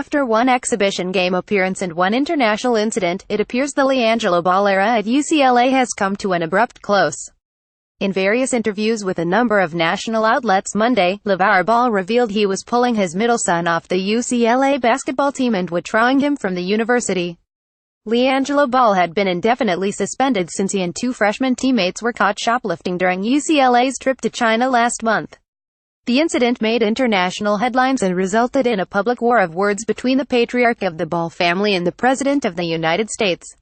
After one exhibition game appearance and one international incident, it appears the LiAngelo Ball era at UCLA has come to an abrupt close. In various interviews with a number of national outlets Monday, LiAngelo Ball revealed he was pulling his middle son off the UCLA basketball team and withdrawing him from the university. LiAngelo Ball had been indefinitely suspended since he and two freshman teammates were caught shoplifting during UCLA's trip to China last month. The incident made international headlines and resulted in a public war of words between the patriarch of the Ball family and the President of the United States.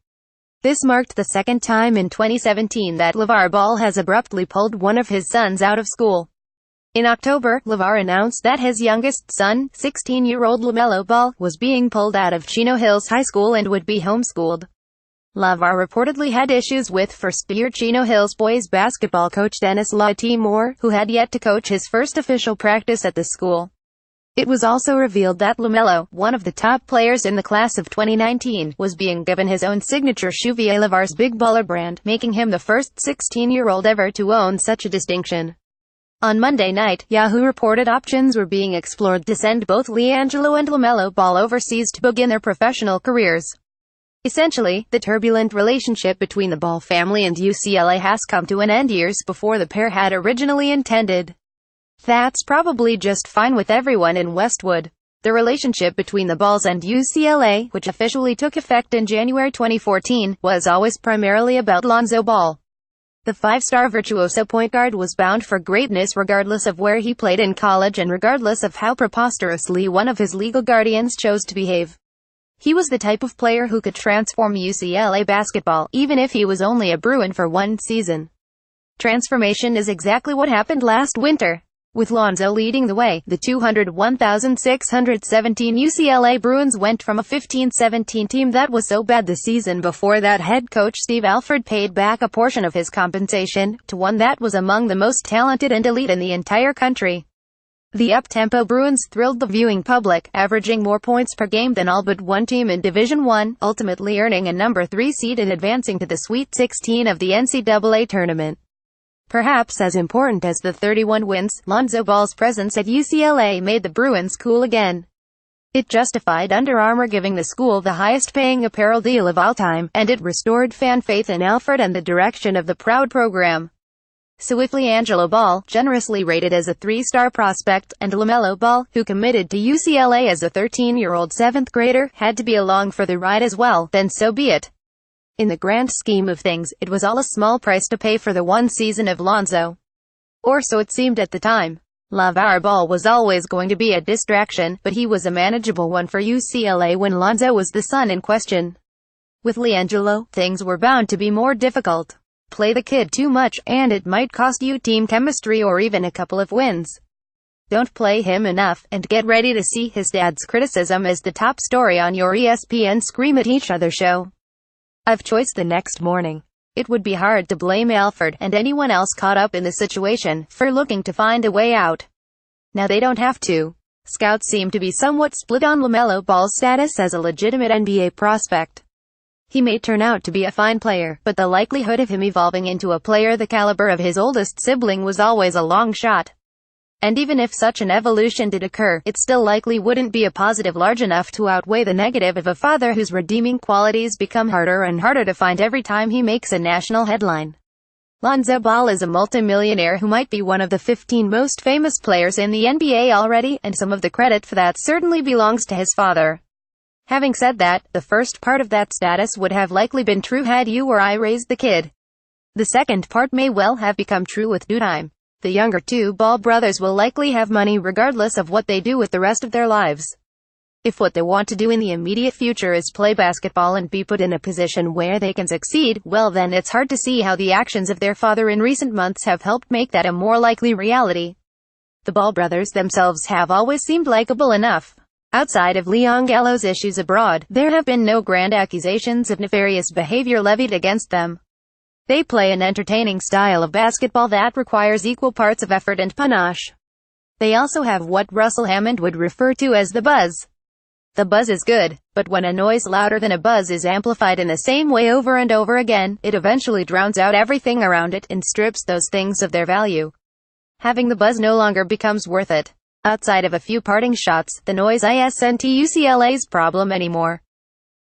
This marked the second time in 2017 that LiAngelo Ball has abruptly pulled one of his sons out of school. In October, LiAngelo announced that his youngest son, 16-year-old LiAngelo Ball, was being pulled out of Chino Hills High School and would be homeschooled. LiAngelo reportedly had issues with first-year Chino Hills boys basketball coach Dennis Moore, who had yet to coach his first official practice at the school. It was also revealed that LiAngelo, one of the top players in the class of 2019, was being given his own signature shoe via LiAngelo's Big Baller brand, making him the first 16-year-old ever to own such a distinction. On Monday night, Yahoo reported options were being explored to send both LiAngelo and LiAngelo Ball overseas to begin their professional careers. Essentially, the turbulent relationship between the Ball family and UCLA has come to an end years before the pair had originally intended. That's probably just fine with everyone in Westwood. The relationship between the Balls and UCLA, which officially took effect in January 2014, was always primarily about LiAngelo Ball. The five-star virtuoso point guard was bound for greatness regardless of where he played in college and regardless of how preposterously one of his legal guardians chose to behave. He was the type of player who could transform UCLA basketball, even if he was only a Bruin for one season. Transformation is exactly what happened last winter. With LiAngelo leading the way, the 201,617 UCLA Bruins went from a 15-17 team that was so bad the season before that head coach Steve Alford paid back a portion of his compensation, to one that was among the most talented and elite in the entire country. The up-tempo Bruins thrilled the viewing public, averaging more points per game than all but one team in Division I, ultimately earning a number 3 seed and advancing to the Sweet 16 of the NCAA tournament. Perhaps as important as the 31 wins, LiAngelo Ball's presence at UCLA made the Bruins cool again. It justified Under Armour giving the school the highest-paying apparel deal of all time, and it restored fan faith in Alford and the direction of the proud program. So if LiAngelo Ball, generously rated as a 3-star prospect, and LiAngelo Ball, who committed to UCLA as a 13-year-old 7th grader, had to be along for the ride as well, then so be it. In the grand scheme of things, it was all a small price to pay for the one season of LiAngelo. Or so it seemed at the time. LiAngelo Ball was always going to be a distraction, but he was a manageable one for UCLA when LiAngelo was the son in question. With LiAngelo, things were bound to be more difficult. Play the kid too much, and it might cost you team chemistry or even a couple of wins. Don't play him enough, and get ready to see his dad's criticism as the top story on your ESPN Scream at Each Other show. Of choice the next morning. It would be hard to blame Alford, and anyone else caught up in the situation, for looking to find a way out. Now they don't have to. Scouts seem to be somewhat split on LiAngelo Ball's status as a legitimate NBA prospect. He may turn out to be a fine player, but the likelihood of him evolving into a player the caliber of his oldest sibling was always a long shot. And even if such an evolution did occur, it still likely wouldn't be a positive large enough to outweigh the negative of a father whose redeeming qualities become harder and harder to find every time he makes a national headline. LiAngelo Ball is a multimillionaire who might be one of the 15 most famous players in the NBA already, and some of the credit for that certainly belongs to his father. Having said that, the first part of that status would have likely been true had you or I raised the kid. The second part may well have become true with due time. The younger two Ball brothers will likely have money regardless of what they do with the rest of their lives. If what they want to do in the immediate future is play basketball and be put in a position where they can succeed, well then it's hard to see how the actions of their father in recent months have helped make that a more likely reality. The Ball brothers themselves have always seemed likable enough. Outside of LiAngelo's issues abroad, there have been no grand accusations of nefarious behavior levied against them. They play an entertaining style of basketball that requires equal parts of effort and panache. They also have what Russell Hammond would refer to as the buzz. The buzz is good, but when a noise louder than a buzz is amplified in the same way over and over again, it eventually drowns out everything around it and strips those things of their value. Having the buzz no longer becomes worth it. Outside of a few parting shots, the noise isn't UCLA's problem anymore.